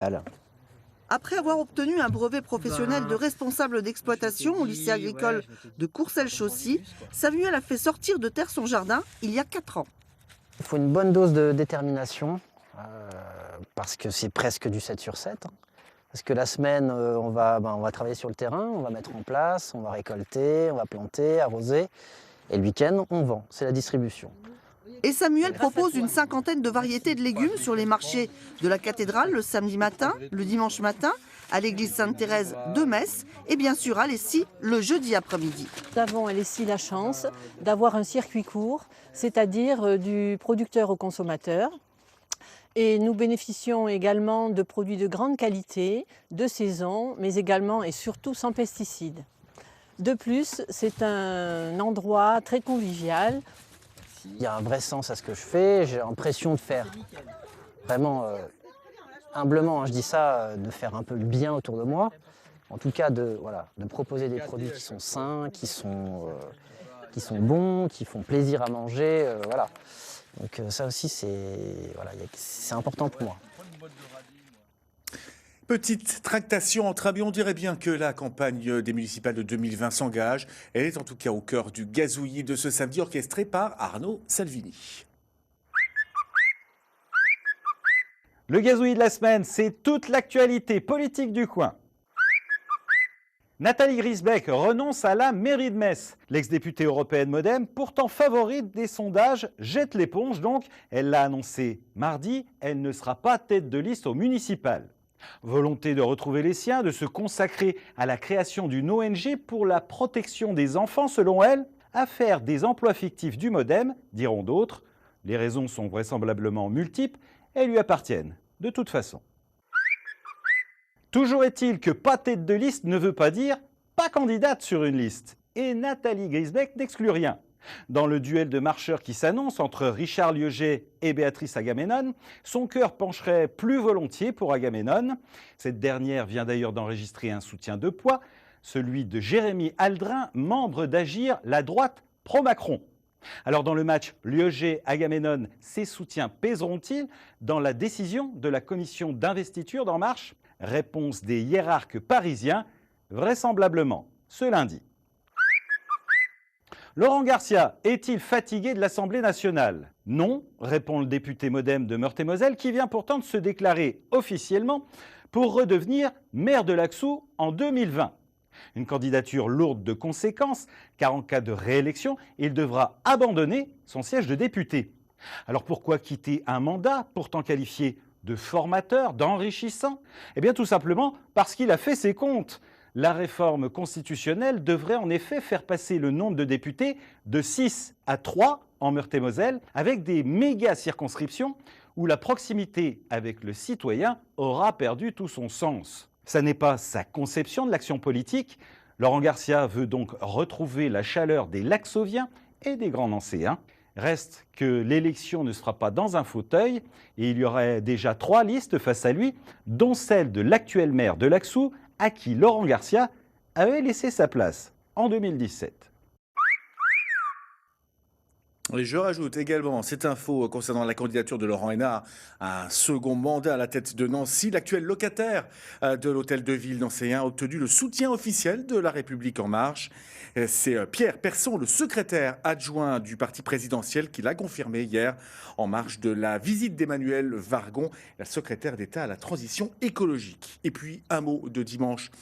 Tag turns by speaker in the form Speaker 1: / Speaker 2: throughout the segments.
Speaker 1: Alors,
Speaker 2: Après avoir obtenu un brevet professionnel de responsable d'exploitation au lycée agricole de Courcelles-Chaussy, Samuel a fait sortir de terre son jardin il y a 4 ans.
Speaker 1: il faut une bonne dose de détermination, parce que c'est presque du 7 sur 7, hein. Parce que la semaine, on va travailler sur le terrain, on va mettre en place, on va récolter, on va planter, arroser. Et le week-end, on vend, c'est la distribution.
Speaker 2: Et Samuel propose une cinquantaine de variétés de légumes sur les marchés de la cathédrale le samedi matin, le dimanche matin, à l'église Sainte-Thérèse de Metz et bien sûr à Lessy le jeudi après-midi.
Speaker 3: Nous avons à Lessy la chance d'avoir un circuit court, c'est-à-dire du producteur au consommateur. Et nous bénéficions également de produits de grande qualité, de saison, mais également et surtout sans pesticides. De plus, c'est un endroit très convivial.
Speaker 1: Il y a un vrai sens à ce que je fais, j'ai l'impression de faire vraiment, humblement, hein, je dis ça, de faire un peu le bien autour de moi. En tout cas, de proposer des produits qui sont sains, qui sont bons, qui font plaisir à manger, voilà. Donc ça aussi, c'est important pour moi.
Speaker 4: Petite tractation entre amis, on dirait bien que la campagne des municipales de 2020 s'engage. Elle est en tout cas au cœur du gazouillis de ce samedi orchestré par Arnaud Salvini.
Speaker 5: Le gazouillis de la semaine, c'est toute l'actualité politique du coin. Nathalie Griesbeck renonce à la mairie de Metz. L'ex-députée européenne Modem, pourtant favorite des sondages, jette l'éponge donc. Elle l'a annoncé mardi, elle ne sera pas tête de liste au municipal. Volonté de retrouver les siens, de se consacrer à la création d'une ONG pour la protection des enfants selon elle, à faire des emplois fictifs du Modem, diront d'autres. Les raisons sont vraisemblablement multiples et lui appartiennent de toute façon. Toujours est-il que pas tête de liste ne veut pas dire pas candidate sur une liste. Et Nathalie Griesbeck n'exclut rien. Dans le duel de marcheurs qui s'annonce entre Richard Lieuget et Béatrice Agamemnon, son cœur pencherait plus volontiers pour Agamemnon. Cette dernière vient d'ailleurs d'enregistrer un soutien de poids, celui de Jérémy Aldrin, membre d'Agir, la droite pro-Macron. Alors dans le match Lieuget-Agamemnon, ces soutiens pèseront-ils dans la décision de la commission d'investiture d'En Marche? Réponse des hiérarques parisiens, vraisemblablement ce lundi. Laurent Garcia est-il fatigué de l'Assemblée nationale? Non, répond le député Modem de Meurthe-et-Moselle qui vient pourtant de se déclarer officiellement pour redevenir maire de Laxou en 2020. Une candidature lourde de conséquences car en cas de réélection, il devra abandonner son siège de député. Alors pourquoi quitter un mandat pourtant qualifié de formateur, d'enrichissant? Eh bien tout simplement parce qu'il a fait ses comptes. La réforme constitutionnelle devrait en effet faire passer le nombre de députés de 6 à 3 en Meurthe-et-Moselle, avec des méga circonscriptions où la proximité avec le citoyen aura perdu tout son sens. Ça n'est pas sa conception de l'action politique. Laurent Garcia veut donc retrouver la chaleur des Laxoviens et des Grands Nancéens. Reste que l'élection ne se fera pas dans un fauteuil et il y aurait déjà 3 listes face à lui, dont celle de l'actuel maire de Laxou, à qui Laurent Garcia avait laissé sa place en 2017.
Speaker 4: Et je rajoute également cette info concernant la candidature de Laurent Hénart à un second mandat à la tête de Nancy. L'actuel locataire de l'hôtel de ville nancéen a obtenu le soutien officiel de La République En Marche. C'est Pierre Persson, le secrétaire adjoint du parti présidentiel, qui l'a confirmé hier en marge de la visite d'Emmanuel Vargon, la secrétaire d'État à la transition écologique. Et puis un mot de dimanche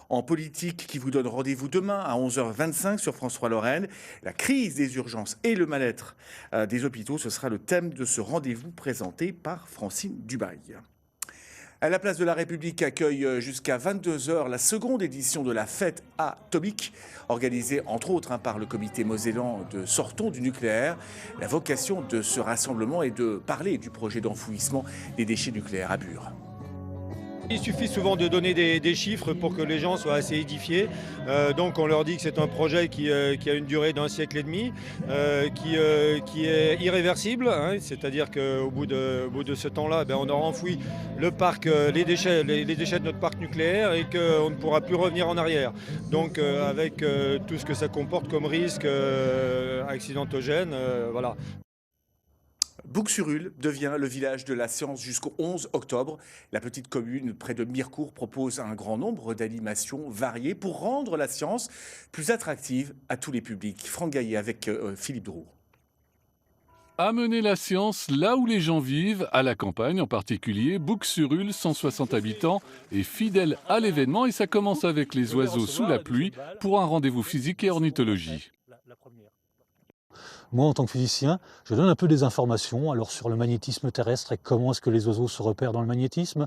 Speaker 4: en politique qui vous donne rendez-vous demain à 11h25 sur France 3 Lorraine. La crise des urgences et le mal-être des hôpitaux, ce sera le thème de ce rendez-vous présenté par Francine Dubail. La place de la République accueille jusqu'à 22h la seconde édition de la fête atomique, organisée entre autres par le comité mosellan de Sortons du nucléaire. La vocation de ce rassemblement est de parler du projet d'enfouissement des déchets nucléaires à Bure.
Speaker 6: Il suffit souvent de donner des chiffres pour que les gens soient assez édifiés. Donc on leur dit que c'est un projet qui a une durée d'1 siècle et demi, qui est irréversible, hein, c'est-à-dire qu'au bout de ce temps-là, on aura enfoui le parc, les déchets de notre parc nucléaire et qu'on ne pourra plus revenir en arrière. Donc avec tout ce que ça comporte comme risque accidentogène, voilà.
Speaker 4: Boucs-sur-Ule devient le village de la science jusqu'au 11 octobre. La petite commune près de Mirecourt propose un grand nombre d'animations variées pour rendre la science plus attractive à tous les publics. Franck Gaillet avec Philippe Drouot.
Speaker 7: Amener la science là où les gens vivent, à la campagne en particulier, Boucs-sur-Ule, 160 habitants, est fidèle à l'événement et ça commence avec les oiseaux sous la pluie pour un rendez-vous physique et ornithologie.
Speaker 8: Moi, en tant que physicien, je donne un peu des informations alors sur le magnétisme terrestre et comment est-ce que les oiseaux se repèrent dans le magnétisme.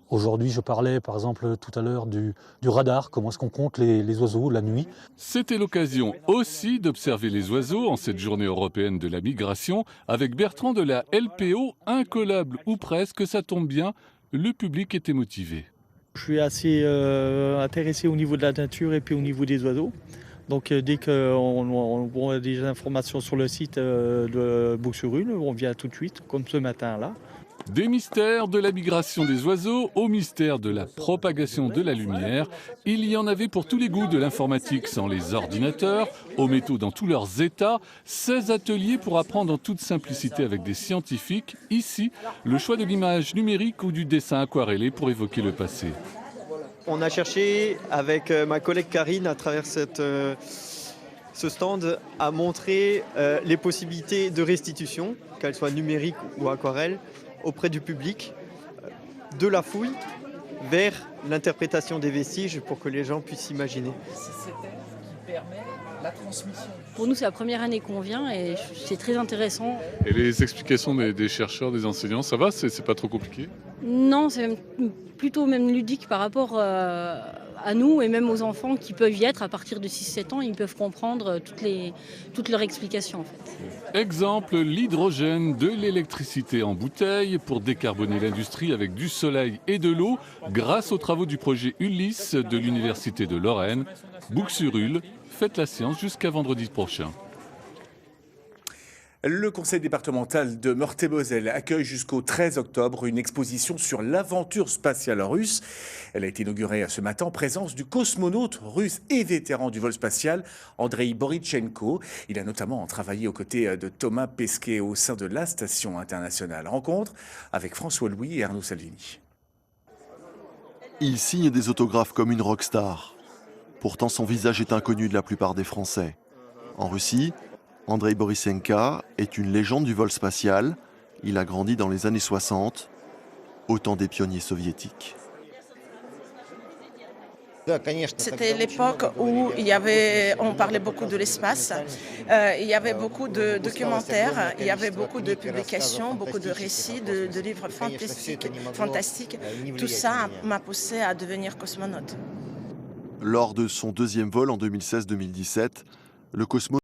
Speaker 8: Aujourd'hui, je parlais par exemple tout à l'heure du radar, comment est-ce qu'on compte les oiseaux la nuit.
Speaker 7: C'était l'occasion aussi d'observer les oiseaux en cette journée européenne de la migration avec Bertrand de la LPO, incollable ou presque, ça tombe bien, le public était motivé.
Speaker 9: Je suis assez intéressé au niveau de la nature et puis au niveau des oiseaux. Donc dès qu'on voit des informations sur le site de Boucs-sur-Ule, on vient tout de suite, comme ce matin-là.
Speaker 7: Des mystères de la migration des oiseaux au mystère de la propagation de la lumière, il y en avait pour tous les goûts, de l'informatique sans les ordinateurs, aux métaux dans tous leurs états, 16 ateliers pour apprendre en toute simplicité avec des scientifiques. Ici, le choix de l'image numérique ou du dessin aquarellé pour évoquer le passé.
Speaker 10: On a cherché avec ma collègue Karine à travers ce stand à montrer les possibilités de restitution, qu'elles soient numériques ou aquarelles, auprès du public, de la fouille vers l'interprétation des vestiges pour que les gens puissent s'imaginer.
Speaker 11: C'est cette aide qui permet la transmission.
Speaker 12: Pour nous, c'est la première année qu'on vient et c'est très intéressant.
Speaker 7: Et les explications des chercheurs, des enseignants, ça va? C'est pas trop compliqué?
Speaker 12: Non, c'est plutôt même ludique par rapport à nous et même aux enfants qui peuvent y être à partir de 6-7 ans. Ils peuvent comprendre toutes leurs explications en fait.
Speaker 7: Exemple, l'hydrogène, de l'électricité en bouteille pour décarboner l'industrie avec du soleil et de l'eau grâce aux travaux du projet Ulysse de l'Université de Lorraine. Boucs-sur-Ule, faites la science jusqu'à vendredi prochain.
Speaker 4: Le conseil départemental de Meurthe-et-Moselle accueille jusqu'au 13 octobre une exposition sur l'aventure spatiale russe. Elle a été inaugurée ce matin en présence du cosmonaute russe et vétéran du vol spatial Andrei Borytchenko. Il a notamment travaillé aux côtés de Thomas Pesquet au sein de la station internationale. Rencontre avec François Louis et Arnaud Salvini.
Speaker 13: Il signe des autographes comme une rockstar. Pourtant, son visage est inconnu de la plupart des Français. En Russie, Andrei Borytchenko est une légende du vol spatial. Il a grandi dans les années 60, au temps des pionniers soviétiques.
Speaker 14: C'était l'époque où on parlait beaucoup de l'espace, il y avait beaucoup de documentaires, il y avait beaucoup de publications, beaucoup de récits, de livres fantastiques. Tout ça m'a poussé à devenir cosmonaute.
Speaker 13: Lors de son deuxième vol en 2016-2017, le cosmonaute